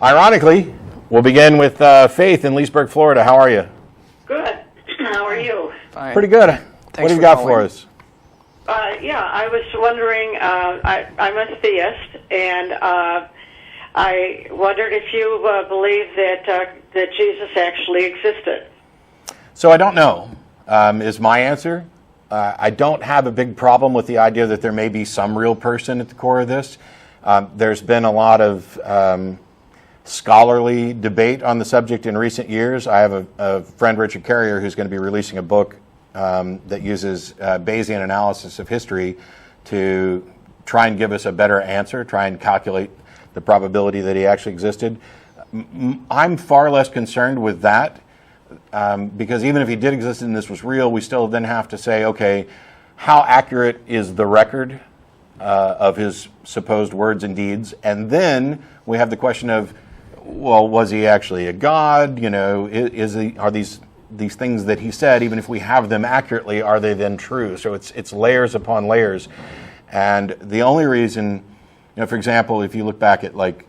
Ironically, we'll begin with Faith in Leesburg, Florida. How are you? Good. How are you? Fine. Pretty good. Thanks What do you for got calling. for us? Yeah, I was wondering, I'm a theist, and I wondered if you believe that Jesus actually existed. So I don't know, is my answer. I don't have a big problem with the idea that there may be some real person at the core of this. There's been a lot of scholarly debate on the subject in recent years. I have a friend, Richard Carrier, who's going to be releasing a book that uses Bayesian analysis of history to try and give us a better answer, try and calculate the probability that he actually existed. I'm far less concerned with that because even if he did exist and this was real, we still then have to say, okay, how accurate is the record of his supposed words and deeds? And then we have the question of, well, was he actually a god? You know, are these things that he said, even if we have them accurately, are they then true? So it's layers upon layers. And the only reason, you know, for example, if you look back at like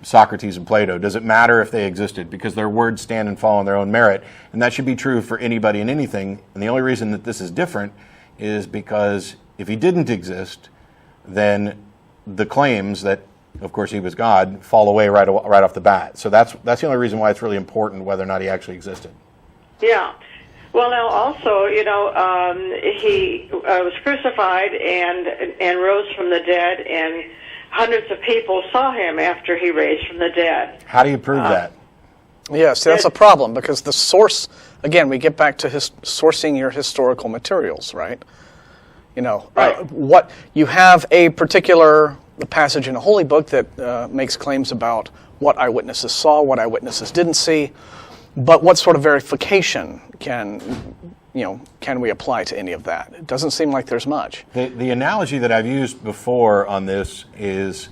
Socrates and Plato, does it matter if they existed? Because their words stand and fall on their own merit. And that should be true for anybody and anything. And the only reason that this is different is because if he didn't exist, then the claims that, of course, he was God fall away right off the bat. So that's the only reason why it's really important whether or not he actually existed. Yeah. Well, now also, you know, he was crucified and rose from the dead, and hundreds of people saw him after he raised from the dead. How do you prove that? Yeah, see, that's a problem because the source, again, we get back to sourcing your historical materials, right? You know, Right. What you have a particular passage in a holy book that makes claims about what eyewitnesses saw, what eyewitnesses didn't see, but what sort of verification can we apply to any of that? It doesn't seem like there's much. The analogy that I've used before on this is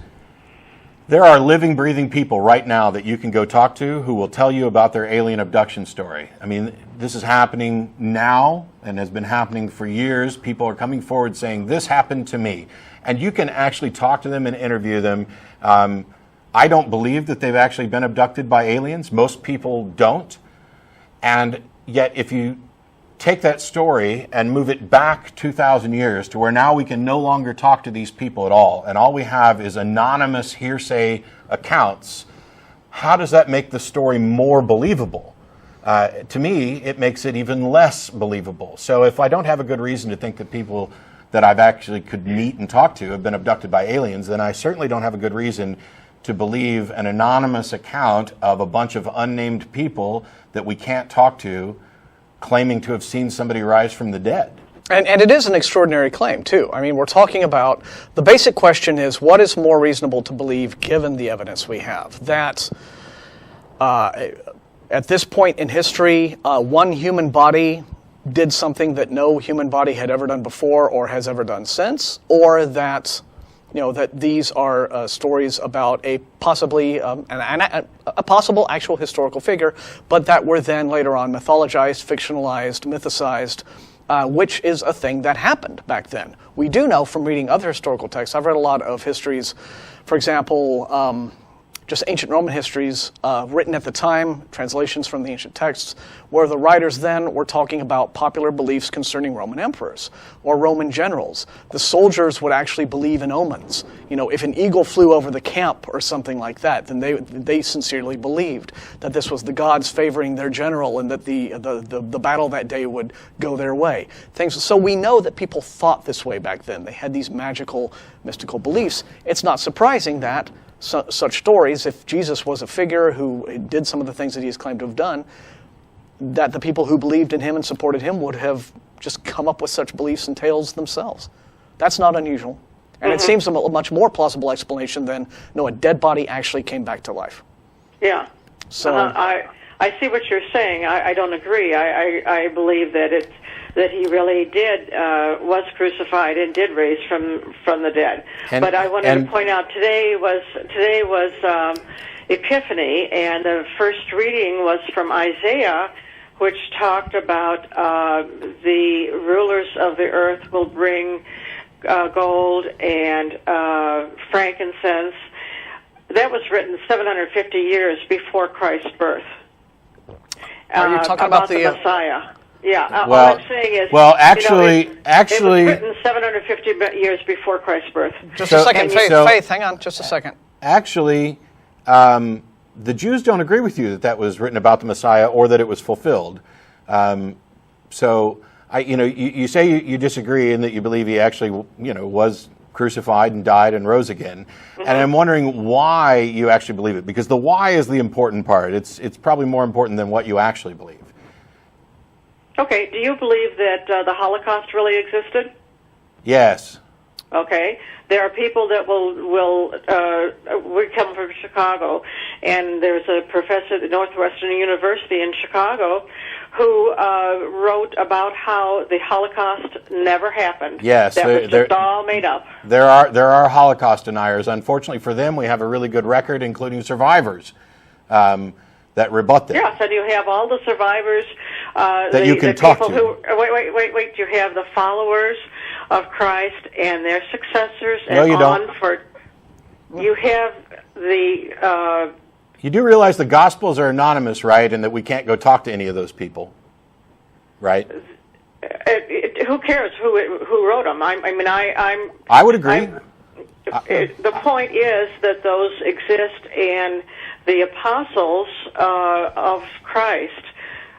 there are living, breathing people right now that you can go talk to who will tell you about their alien abduction story. I mean, this is happening now and has been happening for years. People are coming forward saying, this happened to me. And you can actually talk to them and interview them. I don't believe that they've actually been abducted by aliens. Most people don't. And yet, if you take that story and move it back 2,000 years to where now we can no longer talk to these people at all, and all we have is anonymous hearsay accounts, how does that make the story more believable? To me, it makes it even less believable. So if I don't have a good reason to think that people that I've actually could meet and talk to have been abducted by aliens, then I certainly don't have a good reason to believe an anonymous account of a bunch of unnamed people that we can't talk to claiming to have seen somebody rise from the dead. And it is an extraordinary claim, too. I mean, we're talking about, the basic question is, what is more reasonable to believe given the evidence we have? That at this point in history, one human body did something that no human body had ever done before or has ever done since, or that that these are stories about a possibly a possible actual historical figure, but that were then later on mythologized, fictionalized, mythicized, which is a thing that happened back then. We do know from reading other historical texts. I've read a lot of histories, for example, just ancient Roman histories written at the time, translations from the ancient texts, where the writers then were talking about popular beliefs concerning Roman emperors or Roman generals. The soldiers would actually believe in omens. You know, if an eagle flew over the camp or something like that, then they sincerely believed that this was the gods favoring their general and that the battle that day would go their way. So we know that people thought this way back then. They had these magical, mystical beliefs. It's not surprising that such stories, if Jesus was a figure who did some of the things that he has claimed to have done, that the people who believed in him and supported him would have just come up with such beliefs and tales themselves. That's not unusual. And it seems a much more plausible explanation than, no, a dead body actually came back to life. Yeah. So I see what you're saying. I don't agree. I believe that he really was crucified and did raise from the dead. But I wanted to point out today was Epiphany, and the first reading was from Isaiah, which talked about the rulers of the earth will bring gold and frankincense. That was written 750 years before Christ's birth. Are you talking about the Messiah? Yeah. Well, all I'm saying is, actually, it was written 750 years before Christ's birth. Just a second, Faith, hang on, just a second. Actually, the Jews don't agree with you that that was written about the Messiah or that it was fulfilled. You say you disagree and that you believe he actually, was crucified and died and rose again. Mm-hmm. And I'm wondering why you actually believe it, because the why is the important part. It's probably more important than what you actually believe. Okay. Do you believe that the Holocaust really existed? Yes. Okay. There are people that we come from Chicago, and there's a professor at Northwestern University in Chicago who wrote about how the Holocaust never happened. Yes, that was just all made up. There are Holocaust deniers. Unfortunately for them, we have a really good record, including survivors that rebut them. Yes, and you have all the survivors that you can talk to. Wait! You have the followers of Christ and their successors, and no, you on don't. for. You have the. You do realize the Gospels are anonymous, right? And that we can't go talk to any of those people, right? Who cares who wrote them? I would agree. The point is that those exist, and the apostles of Christ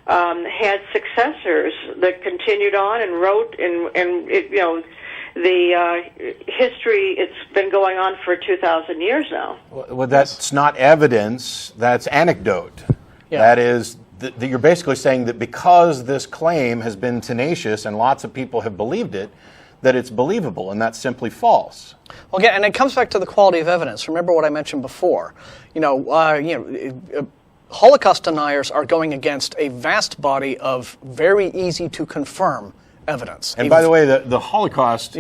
had successors that continued on and wrote, and the history, it's been going on for 2,000 years now. Well, that's not evidence, that's anecdote. Yeah. That is, that you're basically saying that because this claim has been tenacious and lots of people have believed it, that it's believable, and that's simply false. Well, again, and it comes back to the quality of evidence. Remember what I mentioned before. Holocaust deniers are going against a vast body of very easy to confirm evidence. And by the way, the Holocaust,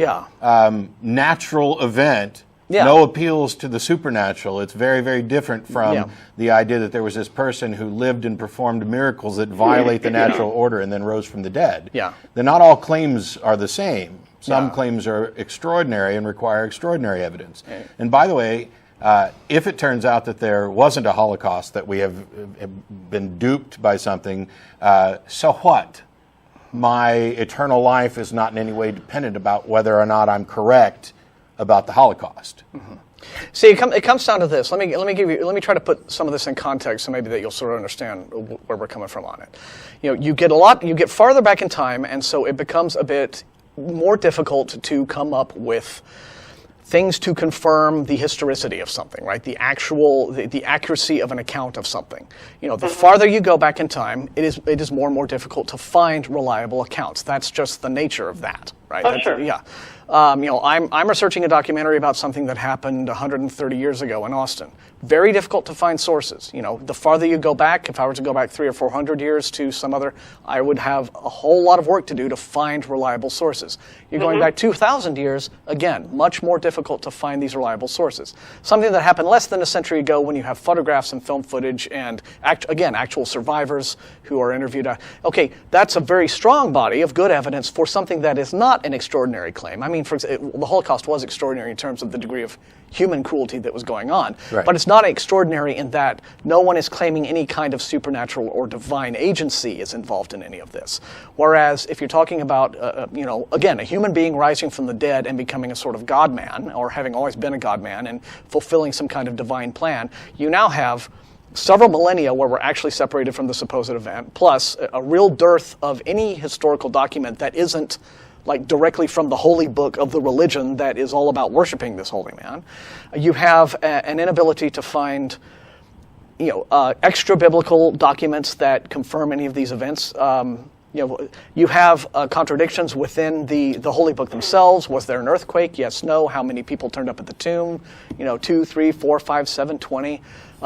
natural event, no appeals to the supernatural. It's very, very different from the idea that there was this person who lived and performed miracles that violate the natural order and then rose from the dead. Then not all claims are the same. Some claims are extraordinary and require extraordinary evidence. And by the way, if it turns out that there wasn't a Holocaust, that we have been duped by something, so what? My eternal life is not in any way dependent about whether or not I'm correct about the Holocaust. Mm-hmm. See, it comes down to this. Let me try to put some of this in context, so maybe that you'll sort of understand where we're coming from on it. You get farther back in time, and so it becomes a bit more difficult to come up with things to confirm the historicity of something, right? The accuracy of an account of something. The farther you go back in time, it is more and more difficult to find reliable accounts. That's just the nature of that, right? Oh, sure. Yeah. I'm researching a documentary about something that happened 130 years ago in Austin. Very difficult to find sources. The farther you go back, if I were to go back 300 or 400 years to some other, I would have a whole lot of work to do to find reliable sources. You're going back 2,000 years, again, much more difficult to find these reliable sources. Something that happened less than a century ago, when you have photographs and film footage and, actual survivors who are interviewed. Okay, that's a very strong body of good evidence for something that is not an extraordinary claim. I mean, for example, the Holocaust was extraordinary in terms of the degree of human cruelty that was going on. Right. But it's not extraordinary in that no one is claiming any kind of supernatural or divine agency is involved in any of this. Whereas if you're talking about, again, a human being rising from the dead and becoming a sort of God-man, or having always been a God-man and fulfilling some kind of divine plan, you now have several millennia where we're actually separated from the supposed event, plus a real dearth of any historical document that isn't like directly from the holy book of the religion that is all about worshiping this holy man. You have an inability to find, extra biblical documents that confirm any of these events. You have contradictions within the holy book themselves. Was there an earthquake? Yes, no. How many people turned up at the tomb? 2, 3, 4, 5, 7, 20.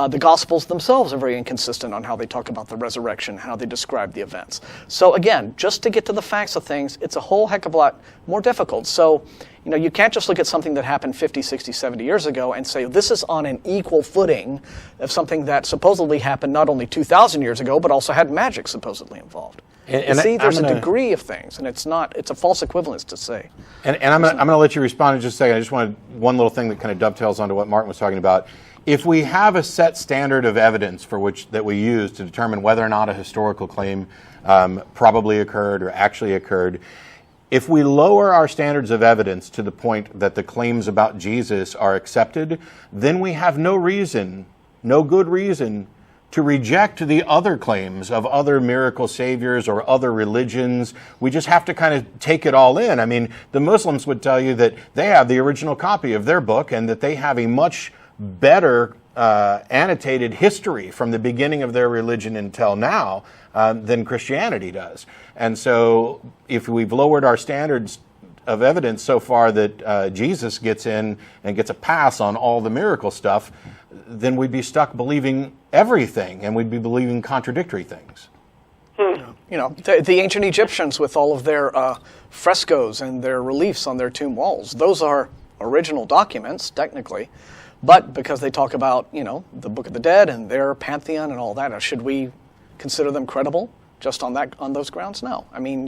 The Gospels themselves are very inconsistent on how they talk about the resurrection, how they describe the events. So again, just to get to the facts of things, it's a whole heck of a lot more difficult. So, you can't just look at something that happened 50, 60, 70 years ago and say, this is on an equal footing of something that supposedly happened not only 2,000 years ago, but also had magic supposedly involved. And see, there's a degree of things, and it's a false equivalence to say. And I'm going to let you respond in just a second. I just wanted one little thing that kind of dovetails onto what Martin was talking about. If we have a set standard of evidence that we use to determine whether or not a historical claim probably occurred or actually occurred, if we lower our standards of evidence to the point that the claims about Jesus are accepted, then we have no good reason, to reject the other claims of other miracle saviors or other religions. We just have to kind of take it all in. I mean, the Muslims would tell you that they have the original copy of their book and that they have a much better annotated history from the beginning of their religion until now than Christianity does. And so if we've lowered our standards of evidence so far that Jesus gets in and gets a pass on all the miracle stuff, then we'd be stuck believing everything, and we'd be believing contradictory things. The ancient Egyptians with all of their frescoes and their reliefs on their tomb walls, those are original documents, technically, but because they talk about, the Book of the Dead and their pantheon and all that, should we consider them credible just on those grounds? No. I mean,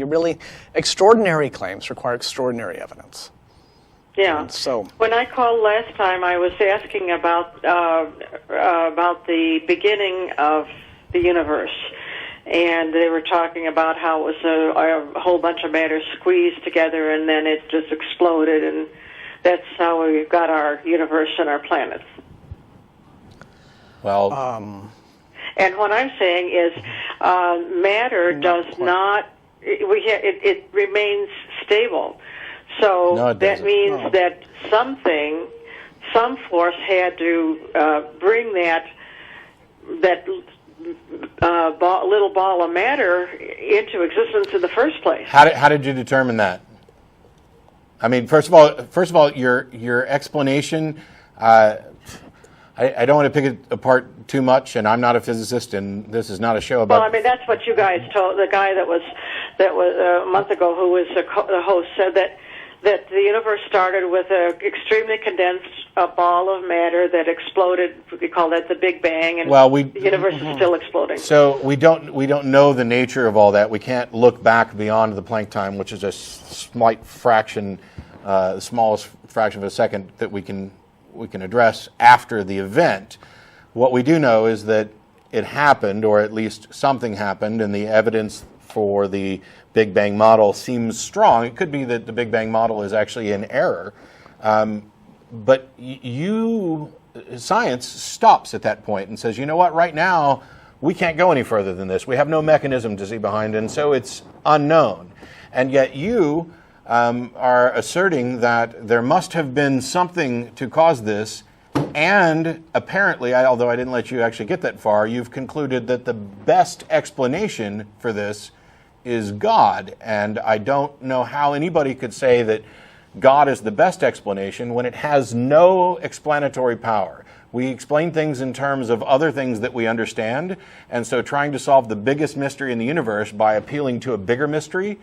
extraordinary claims require extraordinary evidence. Yeah. And so when I called last time, I was asking about the beginning of the universe, and they were talking about how it was a whole bunch of matter squeezed together, and then it just exploded, and that's how we've got our universe and our planets. Well, and what I'm saying is, matter does not. It remains stable. So no, that means that some force had to bring that little ball of matter into existence in the first place. How did you determine that? I mean, first of all, your explanation. I don't want to pick it apart too much, and I'm not a physicist, and this is not a show about. Well, I mean, that's what you guys told. The guy that was a month ago, who was the host, said that the universe started with an extremely condensed ball of matter that exploded. We call that the Big Bang, and the universe is still exploding. So we don't know the nature of all that. We can't look back beyond the Planck time, which is a slight fraction, the smallest fraction of a second that we can address after the event. What we do know is that it happened, or at least something happened, and the evidence for the Big Bang model seems strong. It could be that the Big Bang model is actually in error, but science stops at that point and says, you know what, right now we can't go any further than this. We have no mechanism to see behind, and so it's unknown. And yet you are asserting that there must have been something to cause this, and apparently, although I didn't let you actually get that far, you've concluded that the best explanation for this is God. And I don't know how anybody could say that God is the best explanation when it has no explanatory power. We explain things in terms of other things that we understand, and so trying to solve the biggest mystery in the universe by appealing to a bigger mystery,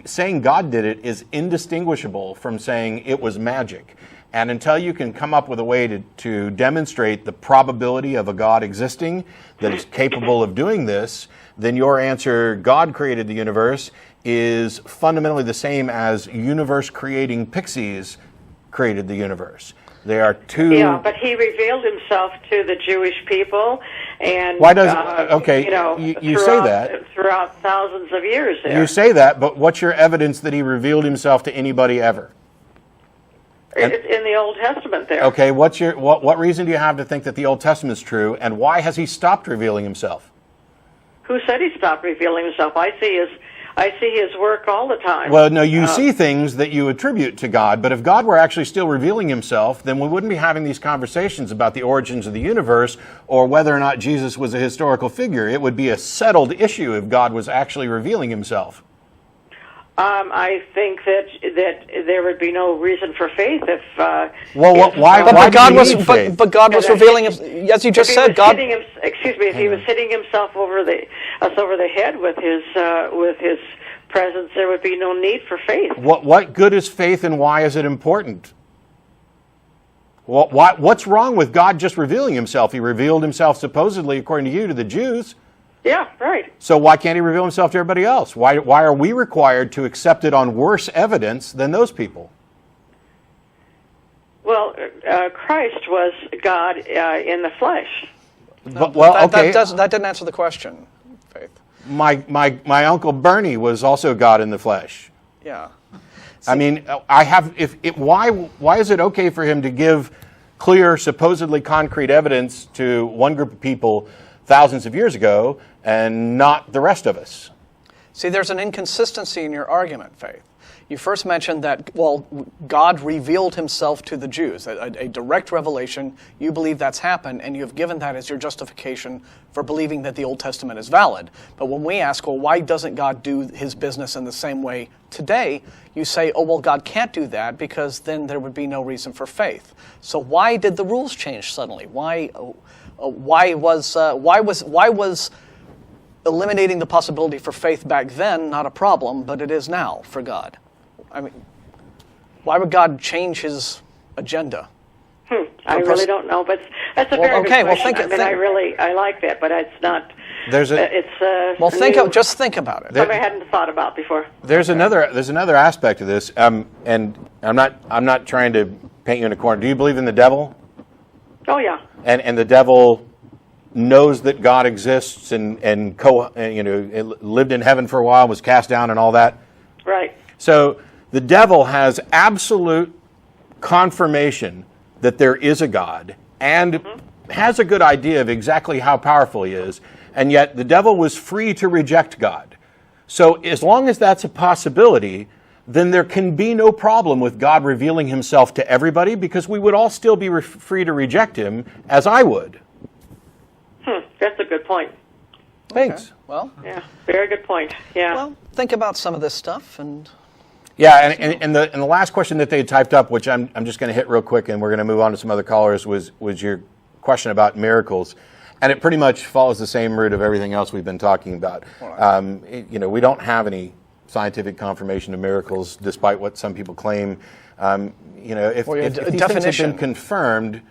saying God did it is indistinguishable from saying it was magic. And until you can come up with a way to demonstrate the probability of a God existing that is capable of doing this, then your answer, God created the universe, is fundamentally the same as universe-creating pixies created the universe. They are two... Yeah, but he revealed himself to the Jewish people, and... Why does... okay, you say that. Throughout thousands of years there. You say that, but what's your evidence that he revealed himself to anybody ever? It's in the Old Testament there. Okay, what reason do you have to think that the Old Testament is true, and why has he stopped revealing himself? Who said he stopped revealing himself? I see his work all the time. Well, no, you see things that you attribute to God, but if God were actually still revealing himself, then we wouldn't be having these conversations about the origins of the universe or whether or not Jesus was a historical figure. It would be a settled issue if God was actually revealing himself. I think that there would be no reason for faith if. Why God was revealing, as you just said, God. If he was hitting himself over the head with his presence, there would be no need for faith. What good is faith, and why is it important? What's wrong with God just revealing himself? He revealed himself supposedly, according to you, to the Jews. Yeah, right. So why can't he reveal himself to everybody else? Why are we required to accept it on worse evidence than those people? Well, Christ was God in the flesh. That didn't answer the question, Faith. My Uncle Bernie was also God in the flesh. Yeah. I mean, why is it okay for him to give clear, supposedly concrete evidence to one group of people thousands of years ago and not the rest of us? See, there's an inconsistency in your argument, Faith. You first mentioned that, well, God revealed himself to the Jews, a direct revelation. You believe that's happened, and you have given that as your justification for believing that the Old Testament is valid. But when we ask, well, why doesn't God do his business in the same way today? You say, oh, well, God can't do that because then there would be no reason for faith. So why did the rules change suddenly? Why was eliminating the possibility for faith back then not a problem, but it is now for God? I mean, why would God change his agenda? I really don't know, but that's a very good question. I like that, but it's not. Just think about it. Something I hadn't thought about before. There's another aspect of this, and I'm not trying to paint you in a corner. Do you believe in the devil? Oh yeah. And the devil knows that God exists and lived in heaven for a while, was cast down, and all that. Right. So the devil has absolute confirmation that there is a God and has a good idea of exactly how powerful he is, and yet the devil was free to reject God. So as long as that's a possibility, then there can be no problem with God revealing himself to everybody, because we would all still be free to reject him, as I would. That's a good point. Thanks. Okay. Well, yeah, very good point. Yeah. Well, think about some of this stuff and. Yeah, and the last question that they had typed up, which I'm just going to hit real quick, and we're going to move on to some other callers, was your question about miracles, and it pretty much follows the same route of everything else we've been talking about. We don't have any scientific confirmation of miracles, despite what some people claim. If these things had been confirmed,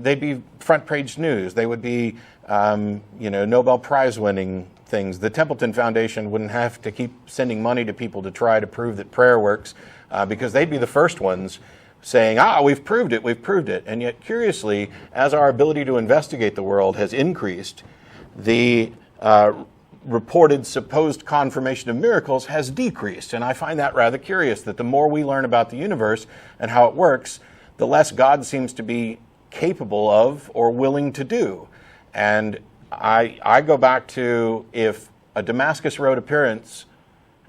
they'd be front page news. They would be, Nobel Prize winning things. The Templeton Foundation wouldn't have to keep sending money to people to try to prove that prayer works, because they'd be the first ones saying, we've proved it. And yet, curiously, as our ability to investigate the world has increased, the reported supposed confirmation of miracles has decreased. And I find that rather curious, that the more we learn about the universe and how it works, the less God seems to be capable of or willing to do. And I go back to, if a Damascus Road appearance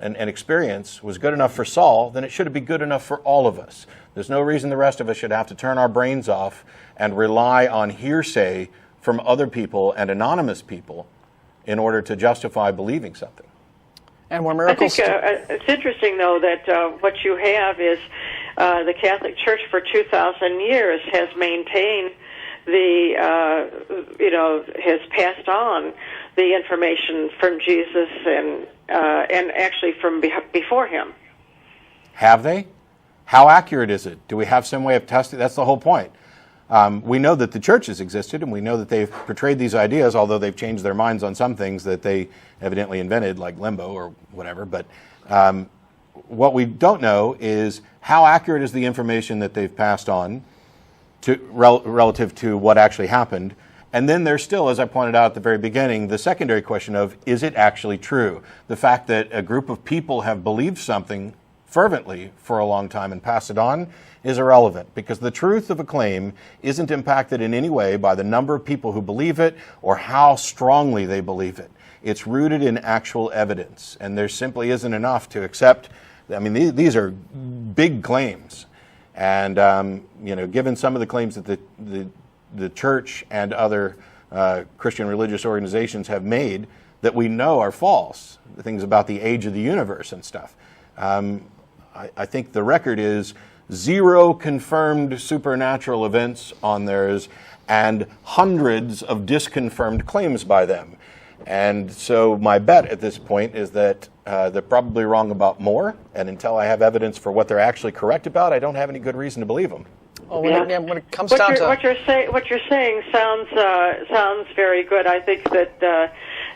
and experience was good enough for Saul, then it should be good enough for all of us. There's no reason the rest of us should have to turn our brains off and rely on hearsay from other people and anonymous people in order to justify believing something. And were miracles... I think it's interesting, though, that what you have is the Catholic Church for 2,000 years has maintained has passed on the information from Jesus and actually from before him. Have they? How accurate is it? Do we have some way of testing? That's the whole point. We know that the church has existed, and we know that they've portrayed these ideas, although they've changed their minds on some things that they evidently invented, like limbo or whatever. But what we don't know is how accurate is the information that they've passed on relative to what actually happened. And then there's still, as I pointed out at the very beginning, the secondary question of, is it actually true? The fact that a group of people have believed something fervently for a long time and passed it on is irrelevant, because the truth of a claim isn't impacted in any way by the number of people who believe it or how strongly they believe it. It's rooted in actual evidence, and there simply isn't enough to accept. I mean, these are big claims. And, given some of the claims that the church and other Christian religious organizations have made that we know are false, the things about the age of the universe and stuff, I think the record is 0 confirmed supernatural events on theirs and hundreds of disconfirmed claims by them. And so my bet at this point is that they're probably wrong about more, and until I have evidence for what they're actually correct about, I don't have any good reason to believe them. Oh, when it comes down to what you're saying sounds very good. I think that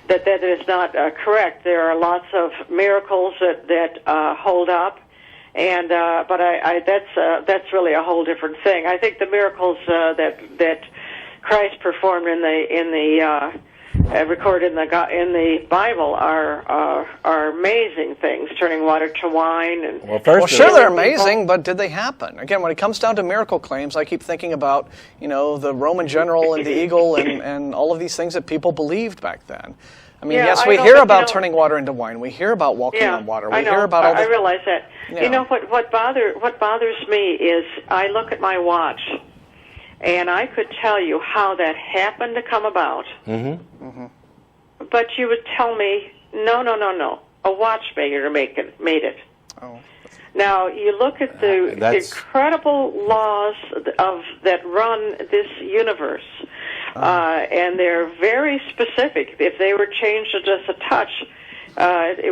that is not correct. There are lots of miracles that hold up, and but that's really a whole different thing. I think the miracles that Christ performed in the recorded in the Bible are amazing things, turning water to wine. And well, sure, they're amazing, but did they happen? Again, when it comes down to miracle claims, I keep thinking about the Roman general and the eagle and all of these things that people believed back then. I mean, yes, we hear about turning water into wine. We hear about walking on water. We hear about all I realize that. Yeah. You know what bothers me is I look at my watch, and I could tell you how that happened to come about. Mm-hmm. Mm-hmm. But you would tell me, no. A watchmaker made it. Oh. Now, you look at the incredible laws that run this universe, and they're very specific. If they were changed to just a touch,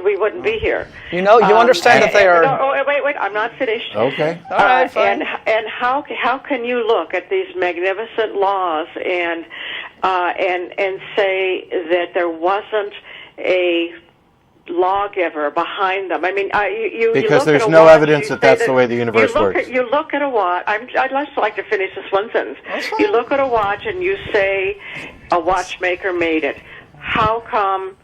we wouldn't be here. You understand that they are... No, wait, I'm not finished. Okay. All right, fine. And how can you look at these magnificent laws and say that there wasn't a lawgiver behind them? I mean, because there's no watch, evidence that that's the way the universe works. You look at a watch. I'd just like to finish this one sentence. You look at a watch and you say a watchmaker made it. How come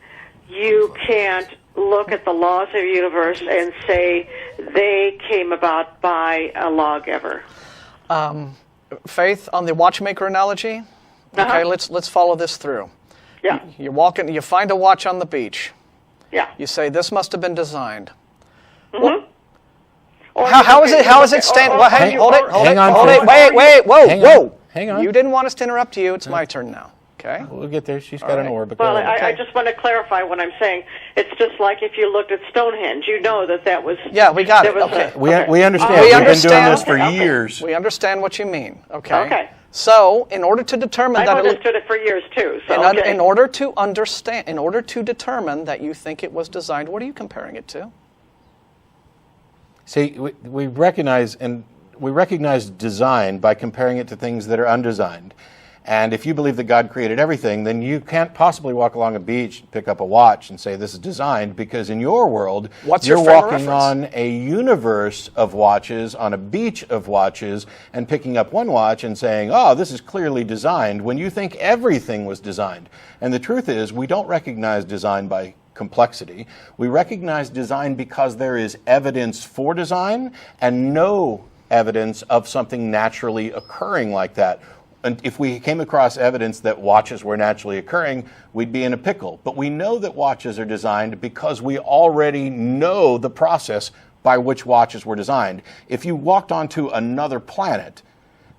you can't look at the laws of the universe and say they came about by a lawgiver? Faith, on the watchmaker analogy, okay, let's follow this through. Yeah. You walk in, you find a watch on the beach. Yeah. You say, this must have been designed. Mm-hmm. Well, how is it stand? Hold it. Wait, whoa. Hang on. You didn't want us to interrupt you. It's my turn now. Okay. We'll get there. She's got an oar. But well, I just want to clarify what I'm saying. It's just like if you looked at Stonehenge, you know that was... Yeah, we got it. Okay. We understand. We've been doing this for years. We understand what you mean. Okay. Okay. So, in order to determine I've understood it for years too. So in order to determine that you think it was designed, what are you comparing it to? See, we recognize design by comparing it to things that are undesigned. And if you believe that God created everything, then you can't possibly walk along a beach, pick up a watch, and say this is designed, because in your world, you're walking on a universe of watches, on a beach of watches, and picking up one watch and saying, oh, this is clearly designed, when you think everything was designed. And the truth is, we don't recognize design by complexity. We recognize design because there is evidence for design and no evidence of something naturally occurring like that. And if we came across evidence that watches were naturally occurring, we'd be in a pickle. But we know that watches are designed because we already know the process by which watches were designed. If you walked onto another planet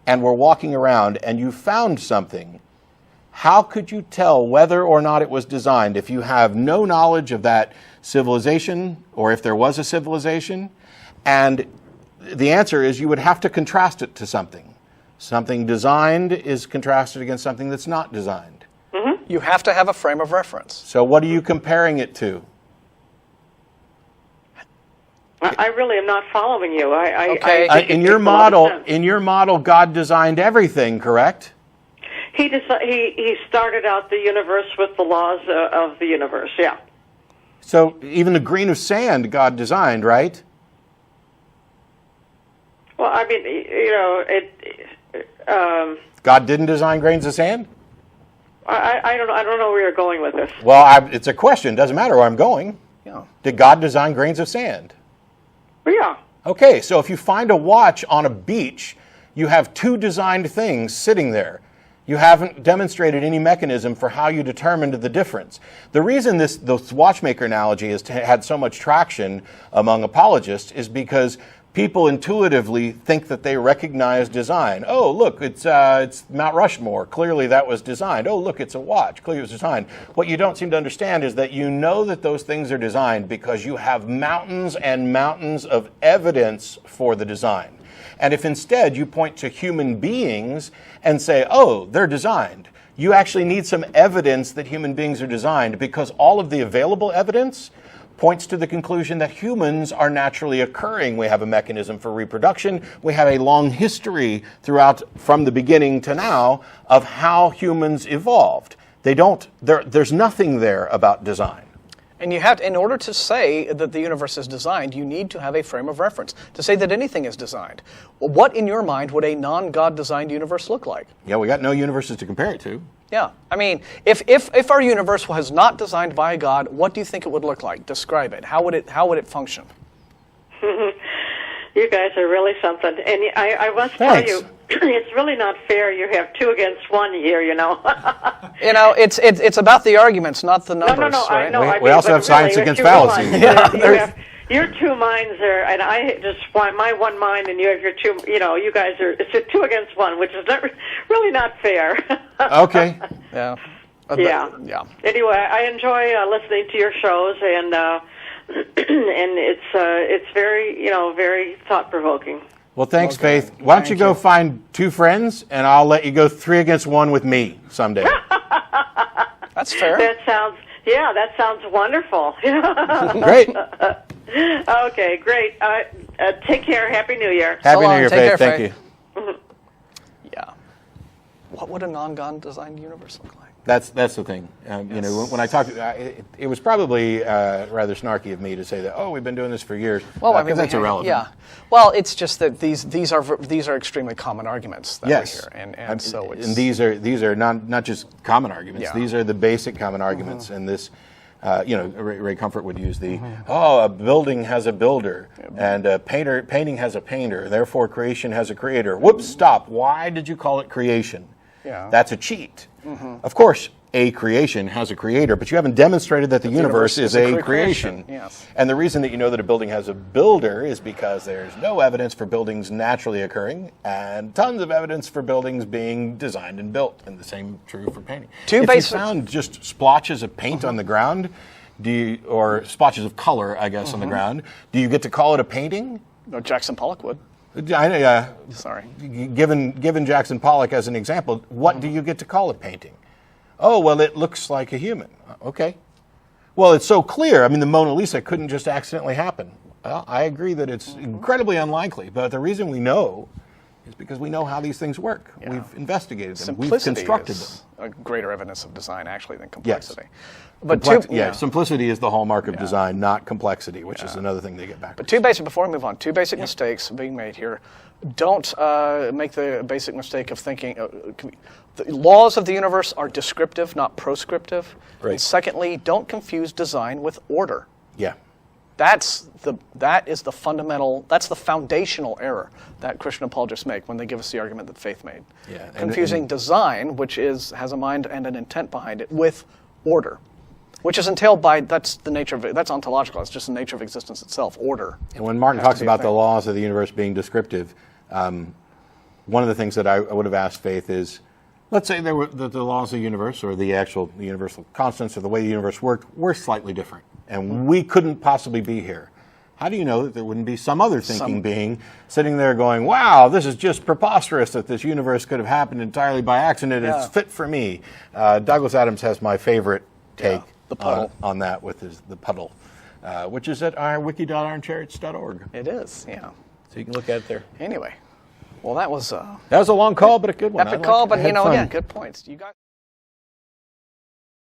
and were walking around and you found something, how could you tell whether or not it was designed if you have no knowledge of that civilization or if there was a civilization? And the answer is you would have to contrast it to something. Something designed is contrasted against something that's not designed. Mm-hmm. You have to have a frame of reference. So what are you comparing it to? I really am not following you. In your model, God designed everything, correct? He started out the universe with the laws of the universe. Yeah. So even a grain of sand, God designed, right? Well, I mean, God didn't design grains of sand? I don't know where you're going with this. Well, it's a question. Doesn't matter where I'm going. Yeah. Did God design grains of sand? Yeah. Okay, so if you find a watch on a beach, you have two designed things sitting there. You haven't demonstrated any mechanism for how you determined the difference. The reason this watchmaker analogy has had so much traction among apologists is because people intuitively think that they recognize design. Oh, look, it's Mount Rushmore. Clearly that was designed. Oh, look, it's a watch. Clearly it was designed. What you don't seem to understand is that you know that those things are designed because you have mountains and mountains of evidence for the design. And if instead you point to human beings and say, oh, they're designed, you actually need some evidence that human beings are designed, because all of the available evidence points to the conclusion that humans are naturally occurring. We have a mechanism for reproduction. We have a long history throughout, from the beginning to now, of how humans evolved. There's nothing there about design. And you have to, in order to say that the universe is designed, you need to have a frame of reference to say that anything is designed. Well, what in your mind would a non-God designed universe look like? Yeah, we got no universes to compare it to. Yeah, I mean, if our universe was not designed by a God, what do you think it would look like? Describe it. How would it function? You guys are really something, and I must tell you, it's really not fair. You have 2 against 1 here, you know. You know, it's about the arguments, not the numbers. No, right? I know. We also have science against fallacy. Your 2 minds are, and I just want my 1 mind, and you have your 2. You know, you guys are. It's a 2 against 1, which is really not fair. Okay. Yeah. Yeah. Anyway, I enjoy listening to your shows, and it's very very thought provoking. Well, thanks, Faith. Why don't you go find 2 friends, and I'll let you go 3 against 1 with me someday. That's fair. That sounds wonderful. Great. Okay, great. Take care. Happy New Year. Happy New Year, Faith. Thank you. Yeah. What would a non-God designed universe look like? That's the thing. You know, when I talked, it was probably rather snarky of me to say that. Oh, we've been doing this for years. Well, I mean, that's irrelevant. Yeah. Well, it's just that these are extremely common arguments that yes. we hear, and so it's, and these are not just common arguments. Yeah. These are the basic common arguments, and this. Ray Comfort would use the, a building has a builder, and a painting has a painter, therefore creation has a creator. Whoops, stop. Why did you call it creation? Yeah. That's a cheat. Of course, a creation has a creator, but you haven't demonstrated that the universe is a creation. Yes. And the reason that you know that a building has a builder is because there's no evidence for buildings naturally occurring, and tons of evidence for buildings being designed and built, and the same true for painting. If you found just splotches of paint on the ground, or splotches of color, I guess, on the ground, do you get to call it a painting? No, Jackson Pollock would. Sorry. Given Jackson Pollock as an example, what do you get to call a painting? Oh, well, it looks like a human. Okay. Well, it's so clear. I mean, the Mona Lisa couldn't just accidentally happen. Well, I agree that it's incredibly unlikely, but the reason we know is because we know how these things work. Yeah. We've investigated them. Simplicity We've constructed is them. A greater evidence of design, actually, than complexity. Yes. But simplicity is the hallmark of design, not complexity, which is another thing they get back. But before we move on, 2 basic mistakes being made here. Don't make the basic mistake of thinking the laws of the universe are descriptive, not proscriptive. Right. And secondly, don't confuse design with order. Yeah. That is the fundamental, that's the foundational error that Christian apologists make when they give us the argument that Faith made. Yeah. Confusing design, which has a mind and an intent behind it, with order. Which is entailed by, that's the nature of it, that's ontological, it's just the nature of existence itself, order. And when Martin talks about the laws of the universe being descriptive, one of the things that I would have asked Faith is, let's say the laws of the universe, or the universal constants, or the way the universe worked, were slightly different, and we couldn't possibly be here. How do you know that there wouldn't be some other thinking being sitting there going, wow, this is just preposterous that this universe could have happened entirely by accident, it's fit for me. Douglas Adams has my favorite take. The puddle. On that with the puddle, which is at our wiki.ironchariots.org. It is, yeah. So you can look at it there. Anyway, well, that was a long call, but a good one. Epic call, but again, good points. You got.